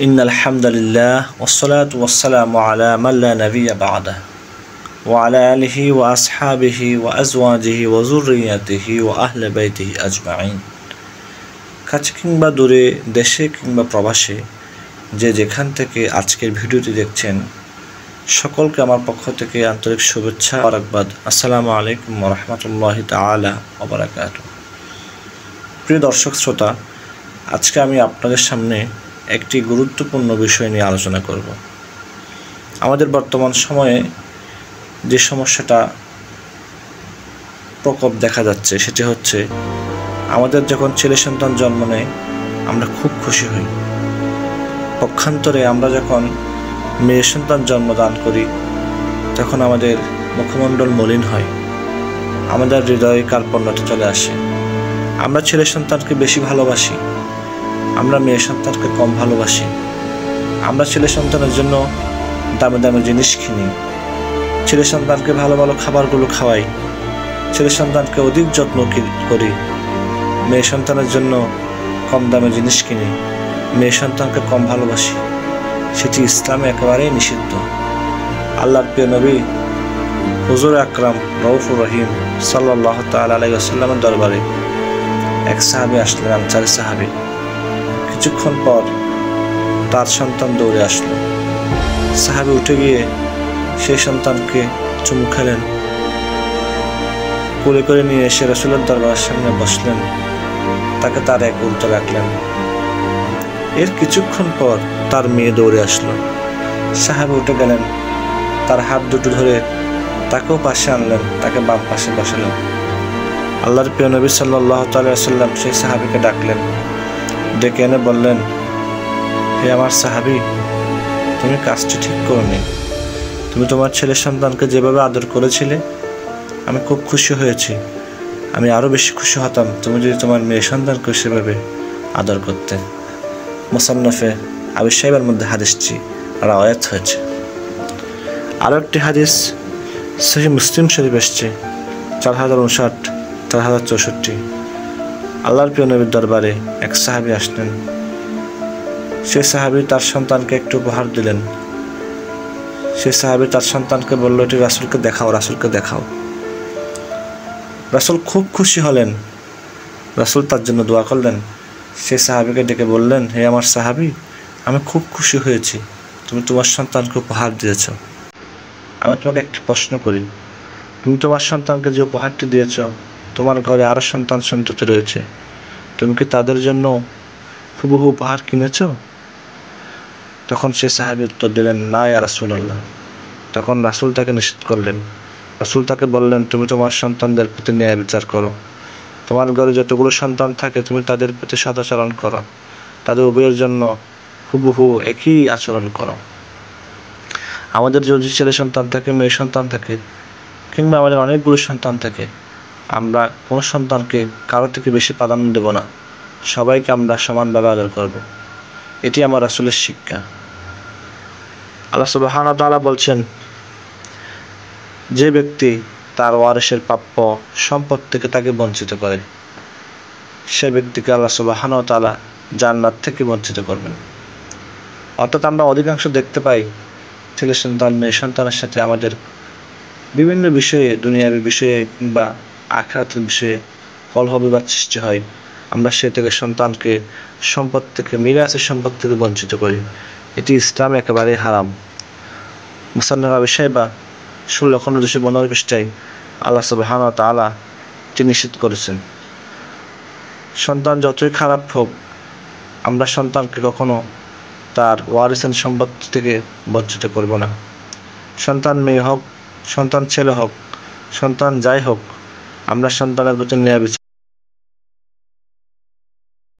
ইন্নাল হামদুলিল্লাহ ওয়াসসালাতু ওয়াসসালামু আলা মান লা নাবিয়্যা বা'দাহু ওয়া আলা আলিহি ওয়া আসহাবিহি ওয়া আজওয়াজিহি ওয়া যুররিয়াতিহি ওয়া আহলি বাইতিহি আজমাইন। কাছে কিংবা দূরে, দেশে কিংবা প্রবাসে, যে যেখান থেকে আজকের ভিডিওটি দেখছেন, সকলকে আমার পক্ষ থেকে আন্তরিক শুভেচ্ছা ও মোবারকবাদ। আসসালামু আলাইকুম ওয়া রাহমাতুল্লাহি তাআলা ওয়া বারাকাতুহু। প্রিয় দর্শক শ্রোতা, আজকে আমি আপনাদের সামনে একটি গুরুত্বপূর্ণ বিষয় নিয়ে আলোচনা করব। আমাদের বর্তমান সময়ে যে সমস্যাটা প্রকোপ দেখা যাচ্ছে সেটি হচ্ছে, আমাদের যখন ছেলে সন্তান জন্ম নেয় আমরা খুব খুশি হই, পক্ষান্তরে আমরা যখন মেয়ে সন্তান জন্মদান করি তখন আমাদের মুখমণ্ডল মলিন হয়, আমাদের হৃদয়ে কার্পণ্যতা চলে আসে। আমরা ছেলে সন্তানকে বেশি ভালোবাসি, আমরা মেয়ে সন্তানকে কম ভালোবাসি। আমরা ছেলে সন্তানের জন্য দামি দামি জিনিস কিনি, ছেলে সন্তানকে ভালো ভালো খাবারগুলো খাওয়াই, ছেলে সন্তানকে অধিক যত্ন করি। মেয়ে সন্তানের জন্য কম দামে জিনিস কিনি, মেয়ে সন্তানকে কম ভালোবাসি। সেটি ইসলামে একেবারেই নিষিদ্ধ। আল্লাহর প্রিয় নবী হুজুর আকরাম রউফুর রহিম সাল্লাল্লাহু তাআলা আলাইহি ওয়াসাল্লামের দরবারে এক সাহাবী আসলেন, আনসারী সাহাবী। কিছুক্ষণ পর তার সন্তান দৌড়ে আসলো। সাহাবী উঠে গিয়ে সেই সন্তানকে চুমু খেলেন, কোলে করে নিয়ে এসে রাসূলের দরবারের সামনে বসলেন, তাকে তার এক উল্টো রাখলেন। এর কিছুক্ষণ পর তার মেয়ে দৌড়ে আসলো। সাহাবী উঠে গেলেন, তার হাত দুটো ধরে তাকেও পাশে আনলেন, তাকে বাম পাশে বসালেন। আল্লাহর প্রিয় নবী সাল্লাল্লাহু তাআলা সাল্লাম সেই সাহাবীকে ডাকলেন, ডেকে এনে বললেন, হে আমার সাহাবী, তুমি কাজটি ঠিক করোনি। তুমি তোমার ছেলে সন্তানকে যেভাবে আদর করেছিলে আমি খুব খুশি হয়েছি। আমি আরও বেশি খুশি হতাম তুমি যদি তোমার মেয়ে সন্তানকে সেভাবে আদর করতে। মুসান্নাফে আবু শাইবার মধ্যে হাদিসটি রাওয়ায়াত হয়েছে। আরও একটি হাদিস সহিহ মুসলিম শরীফ এসছে 4059, 4064। আল্লাহর প্রিয় নবীর দরবারে এক সাহাবী আসলেন। সে সাহাবী তার সন্তানকে একটু উপহার দিলেন। সে সাহাবী তার সন্তানকে বলল, এটি রাসূলকে দেখাও, রাসূলকে দেখাও। রাসূল খুব খুশি হলেন, রাসূল তার জন্য দোয়া করলেন। সে সাহাবীকে ডেকে বললেন, হে আমার সাহাবী, আমি খুব খুশি হয়েছি তুমি তোমার সন্তানকে উপহার দিয়েছ। আমি তোমাকে একটি প্রশ্ন করি, তুমি তোমার সন্তানকে যে উপহারটি দিয়েছ, তোমার ঘরে আরও সন্তান সন্ততি রয়েছে, তুমি কি তাদের জন্য হুবহু উপহার কিনেছ? তখন সে সাহাবী উত্তর দিলেন, না ইয়া রাসূলুল্লাহ। তখন রাসূল তাকে নিষেধ করলেন। রাসূল তাকে বললেন, তুমি তোমার সন্তানদের প্রতি ন্যায় বিচার করো। তোমার ঘরে যতগুলো সন্তান থাকে তুমি তাদের প্রতি সদাচরণ করো, তাদের উভয়ের জন্য হুবহু একই আচরণ করো। আমাদের যদি ছেলে সন্তান থাকে, মেয়ে সন্তান থাকে, কিংবা আমাদের অনেকগুলো সন্তান থাকে, আমরা কোনো সন্তানকে কারো থেকে বেশি প্রাধান্য দেব না, সবাইকে আমরা সমানভাবে আদর করব। এটি আমার রাসূলের শিক্ষা। আল্লাহ সুবহানাহু ওয়া তাআলা বলছেন, যে ব্যক্তি তার ওয়ারিসের প্রাপ্য সম্পদ থেকে তাকে বঞ্চিত করে, সে ব্যক্তিকে আল্লাহ সুবহানাহু ওয়া তাআলা জান্নাত থেকে বঞ্চিত করবেন। অর্থাৎ আমরা অধিকাংশ দেখতে পাই ছেলে সন্তান মেয়ে সন্তানের সাথে আমাদের বিভিন্ন বিষয়ে, দুনিয়াবী বিষয়ে কিংবা আখিরাতের বিষয়ে কলহ বিবাদ সৃষ্টি হয়। আমরা সে থেকে সন্তানকে সম্পদ থেকে, মিরাসের সম্পদ থেকে বঞ্চিত করি। এটি ইসলামে একেবারেই হারাম। মুসান্নাফ আবু শাইবা 16-215 পৃষ্ঠায় আল্লাহ সুবহানাহু ওয়া তাআলা এটি নিষেধ করেছেন। সন্তান যতই খারাপ হোক, আমরা সন্তানকে কখনো তার ওয়ারিসের সম্পত্তি থেকে বঞ্চিত করব না। সন্তান মেয়ে হোক, সন্তান ছেলে হোক, সন্তান যাই হোক, আমরা সন্তানের প্রতি ন্যায় বিচার